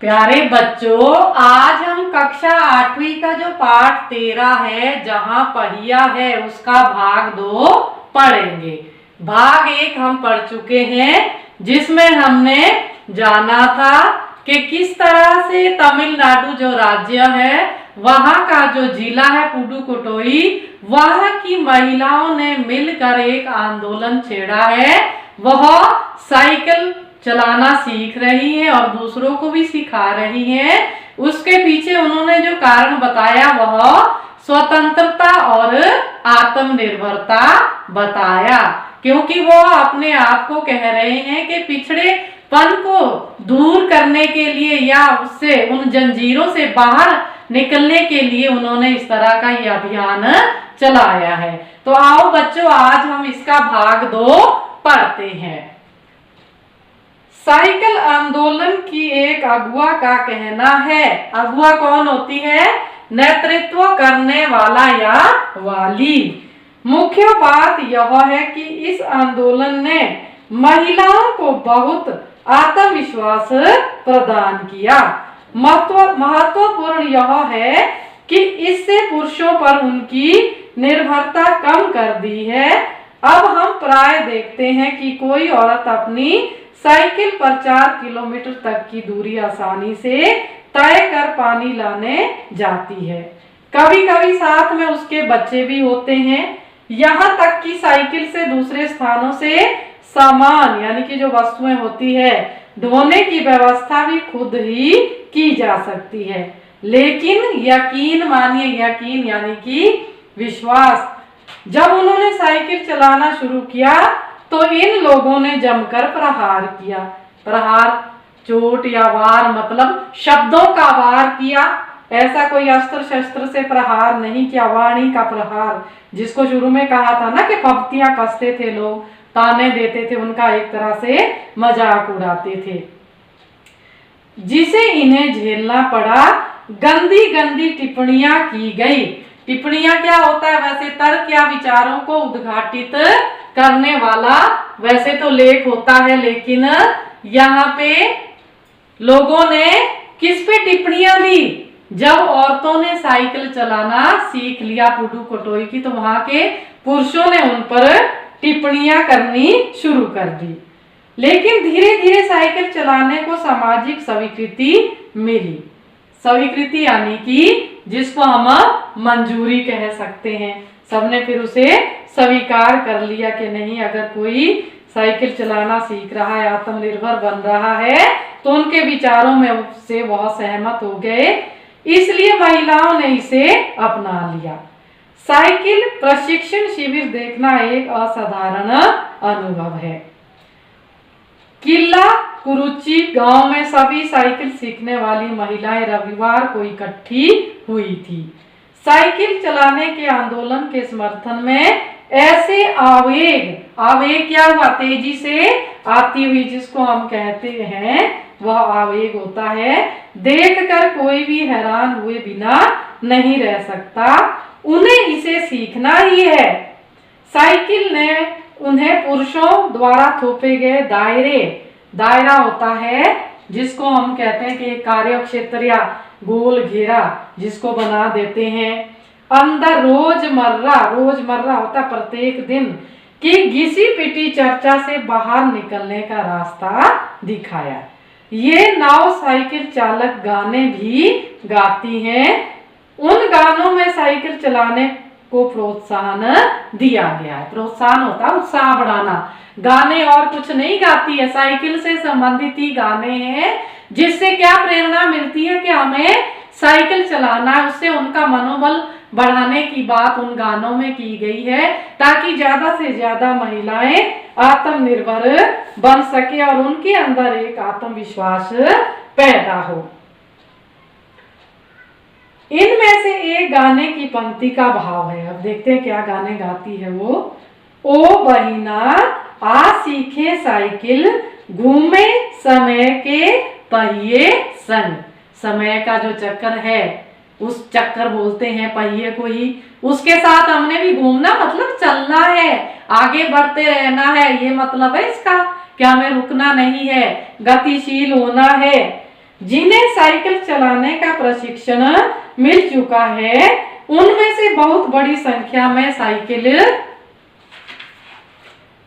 प्यारे बच्चों, आज हम कक्षा 8वीं का जो पाठ 13 है, जहाँ पहिया है, उसका भाग 2 पढ़ेंगे। भाग 1 हम पढ़ चुके हैं, जिसमें हमने जाना था कि किस तरह से तमिलनाडु जो राज्य है, वहाँ का जो जिला है पुडुकोट्टई, वहाँ की महिलाओं ने मिलकर एक आंदोलन छेड़ा है। वह साइकिल चलाना सीख रही है और दूसरों को भी सिखा रही है। उसके पीछे उन्होंने जो कारण बताया वह स्वतंत्रता और आत्मनिर्भरता बताया, क्योंकि वो अपने आप को कह रहे हैं कि पिछड़ेपन को दूर करने के लिए या उससे उन जंजीरों से बाहर निकलने के लिए उन्होंने इस तरह का ये अभियान चलाया है। तो आओ बच्चों, आज हम इसका भाग 2 पढ़ते हैं। साइकिल आंदोलन की एक अगुआ का कहना है। अगुआ कौन होती है? नेतृत्व करने वाला या वाली। मुख्य बात यह है कि इस आंदोलन ने महिलाओं को बहुत आत्मविश्वास प्रदान किया। महत्वपूर्ण यह है कि इससे पुरुषों पर उनकी निर्भरता कम कर दी है। अब हम प्राय देखते हैं कि कोई औरत अपनी साइकिल पर 4 किलोमीटर तक की दूरी आसानी से तय कर पानी लाने जाती है। कभी कभी साथ में उसके बच्चे भी होते हैं। यहाँ तक कि साइकिल से दूसरे स्थानों से सामान यानी कि जो वस्तुएं होती है, ढोने की व्यवस्था भी खुद ही की जा सकती है। लेकिन यकीन मानिए, यकीन यानी कि विश्वास, जब उन्होंने साइकिल चलाना शुरू किया तो इन लोगों ने जमकर प्रहार किया। प्रहार चोट या वार मतलब शब्दों का वार किया। ऐसा कोई अस्त्र शस्त्र से प्रहार नहीं किया, वाणी का प्रहार, जिसको शुरू में कहा था ना कि फब्तियां कसते थे लोग, ताने देते थे, उनका एक तरह से मजाक उड़ाते थे, जिसे इन्हें झेलना पड़ा। गंदी गंदी टिप्पणियां की गई। टिप्पणियां क्या होता है? वैसे तर्क या विचारों को उद्घाटित करने वाला वैसे तो लेख होता है, लेकिन यहाँ पे लोगों ने किस पे टिप्पणियां दी? जब औरतों ने साइकिल चलाना सीख लिया पुडुकोट्टई की, तो वहां के पुरुषों ने उन पर टिप्पणियां करनी शुरू कर दी। लेकिन धीरे धीरे साइकिल चलाने को सामाजिक स्वीकृति मिली। स्वीकृति यानी कि जिसको हम मंजूरी कह सकते हैं। सबने फिर उसे स्वीकार कर लिया कि नहीं, अगर कोई साइकिल चलाना सीख रहा है, आत्मनिर्भर बन रहा है, तो उनके विचारों में से वह सहमत हो गए। इसलिए महिलाओं ने इसे अपना लिया। साइकिल प्रशिक्षण शिविर देखना एक असाधारण अनुभव है। किला कुरुचि गांव में सभी साइकिल सीखने वाली महिलाएं रविवार को इकट्ठी हुई थी। साइकिल चलाने के आंदोलन के समर्थन में ऐसे आवेग क्या हुआ? तेजी से आती हुई, जिसको हम कहते हैं, वह आवेग होता है। देखकर कोई भी हैरान हुए बिना नहीं रह सकता। उन्हें इसे सीखना ही है। साइकिल ने उन्हें पुरुषों द्वारा थोपे गए दायरा होता है, जिसको हम कहते हैं कि कार्य क्षेत्र या गोल घेरा, जिसको बना देते हैं। अंदर रोजमर्रा होता प्रत्येक दिन की घिसी पिटी चर्चा से बाहर निकलने का रास्ता दिखाया। ये नाव साइकिल चालक गाने भी गाती हैं। उन गानों में साइकिल चलाने को प्रोत्साहन दिया गया है। प्रोत्साहन होता है उत्साह बढ़ाना। गाने और कुछ नहीं गाती है, साइकिल से संबंधित ही गाने हैं, जिससे क्या प्रेरणा मिलती है कि हमें साइकिल चलाना है। उससे उनका मनोबल बढ़ाने की बात उन गानों में की गई है, ताकि ज्यादा से ज्यादा महिलाएं आत्मनिर्भर बन सके और उनके अंदर एक आत्मविश्वास पैदा हो। इनमें से एक गाने की पंक्ति का भाव है। अब देखते हैं क्या गाने गाती है वो। ओ बहिना आ सीखे साइकिल, घूमे समय के पहिए संग। समय का जो चक्कर है, उस चक्कर बोलते हैं पहिए को ही, उसके साथ हमने भी घूमना, मतलब चलना है, आगे बढ़ते रहना है, ये मतलब है इसका, कि हमें रुकना नहीं है, गतिशील होना है। जिन्हें साइकिल चलाने का प्रशिक्षण मिल चुका है, उनमें से बहुत बड़ी संख्या में साइकिल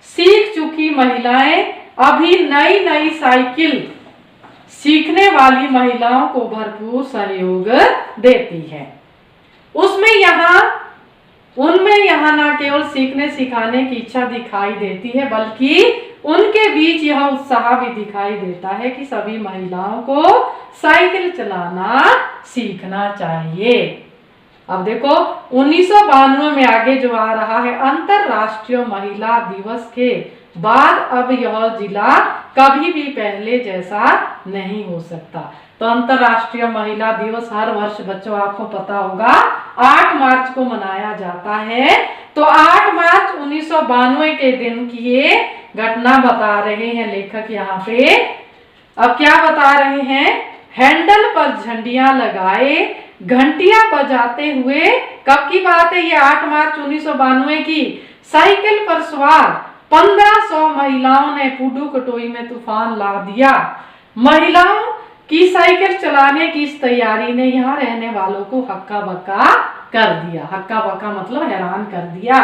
सीख चुकी महिलाएं अभी नई नई साइकिल सीखने वाली महिलाओं को भरपूर सहयोग देती है। उनमें यहाँ न केवल सीखने सिखाने की इच्छा दिखाई देती है, बल्कि उनके बीच यह उत्साह भी दिखाई देता है कि सभी महिलाओं को साइकिल चलाना सीखना चाहिए। अब देखो 1992 में आगे जो आ रहा है, अंतरराष्ट्रीय महिला दिवस के बाद अब यह जिला कभी भी पहले जैसा नहीं हो सकता। तो अंतरराष्ट्रीय महिला दिवस हर वर्ष बच्चों आपको पता होगा 8 मार्च को मनाया जाता है। तो 8 मार्च 1992 के दिन की ये घटना बता रहे हैं लेखक यहाँ पे। अब क्या बता रहे हैं, हैंडल पर झंडियां लगाए घंटियां बजाते हुए, कब की बात है ये 8 मार्च 1992 की, साइकिल पर सवार 1500 महिलाओं ने पुडुकोट्टई में तूफान ला दिया। महिलाओं की साइकिल चलाने की इस तैयारी ने यहाँ रहने वालों को हक्का बक्का कर दिया। हक्का बक्का मतलब हैरान कर दिया।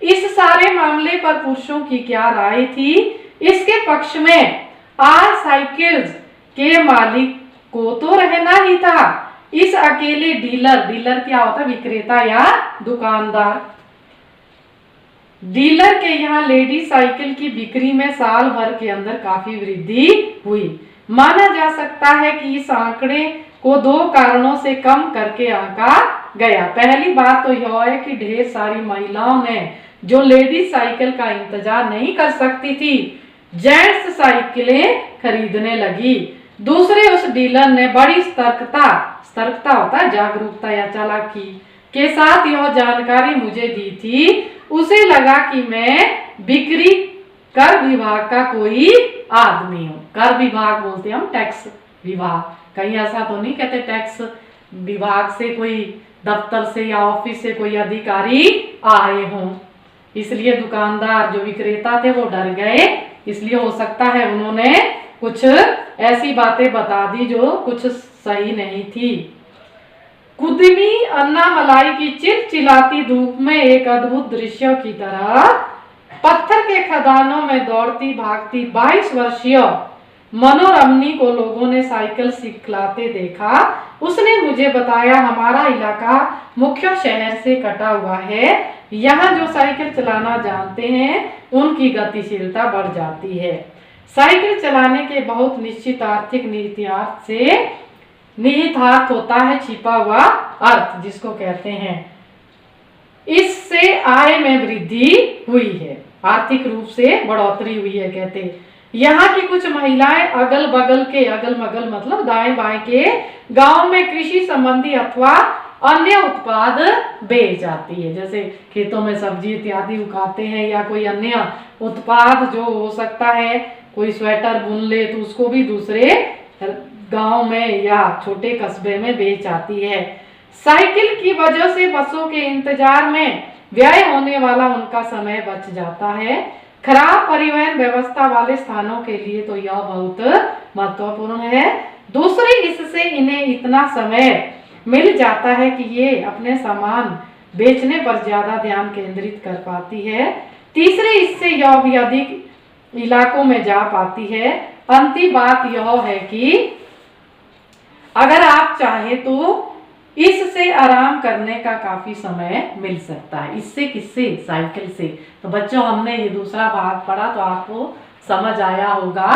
इस सारे मामले पर पुरुषों की क्या राय थी? इसके पक्ष में आज साइकिल्स के मालिक को तो रहना ही था। इस अकेले डीलर क्या होता है, विक्रेता या दुकानदार, डीलर के यहाँ लेडी साइकिल की बिक्री में साल भर के अंदर काफी वृद्धि हुई। माना जा सकता है कि इस आंकड़े को 2 कारणों से कम करके आंका गया। पहली बात तो यह है कि ढेर सारी महिलाओं ने जो लेडीज साइकिल का इंतजार नहीं कर सकती थी, जेंट्स साइकिलें खरीदने लगी। दूसरे, उस डीलर ने बड़ी सतर्कता होता है जागरूकता या चालाकी के साथ यह जानकारी मुझे दी थी। उसे लगा कि मैं बिक्री कर विभाग का कोई आदमी हूँ। कर विभाग बोलते हम टैक्स विभाग, कहीं ऐसा तो नहीं कहते टैक्स विभाग से कोई दफ्तर से या ऑफिस से कोई अधिकारी आए हों। इसलिए दुकानदार जो विक्रेता थे वो डर गए। इसलिए हो सकता है उन्होंने कुछ ऐसी बातें बता दी जो कुछ सही नहीं थी। कुदमी अन्नामलाई की चिलचिलाती धूप में एक अद्भुत दृश्य की तरह पत्थर के खदानों में दौड़ती भागती 22 वर्षीय मनोरमनी को लोगों ने साइकिल सिखलाते देखा। उसने मुझे बताया, हमारा इलाका मुख्य शहर से कटा हुआ है। यहाँ जो साइकिल चलाना जानते हैं उनकी गतिशीलता बढ़ जाती है। साइकिल चलाने के बहुत निश्चित आर्थिक निहितार्थ होता है छिपा हुआ अर्थ, जिसको कहते हैं। इससे आय में वृद्धि हुई है, आर्थिक रूप से बढ़ोतरी हुई है। कहते यहाँ की कुछ महिलाएं अगल मगल मतलब दाएं बाएं के गांव में कृषि संबंधी अथवा अन्य उत्पाद बेच जाती है। जैसे खेतों में सब्जी इत्यादि उगाते हैं या कोई अन्य उत्पाद जो हो सकता है, कोई स्वेटर बुन ले तो उसको भी दूसरे गांव में या छोटे कस्बे में बेच आती है। साइकिल की वजह से बसों के इंतजार में व्यय होने वाला उनका समय बच जाता है। खराब परिवहन व्यवस्था वाले स्थानों के लिए तो यह बहुत महत्वपूर्ण है। दूसरी, इससे इन्हें इतना समय मिल जाता है कि ये अपने सामान बेचने पर ज्यादा ध्यान केंद्रित कर पाती है। तीसरे, इससे यह भी अधिक इलाकों में जा पाती है। अंतिम बात यह है कि अगर आप चाहे तो इससे आराम करने का काफी समय मिल सकता है। इससे किससे? साइकिल से। तो बच्चों, हमने ये दूसरा भाग पढ़ा तो आपको समझ आया होगा।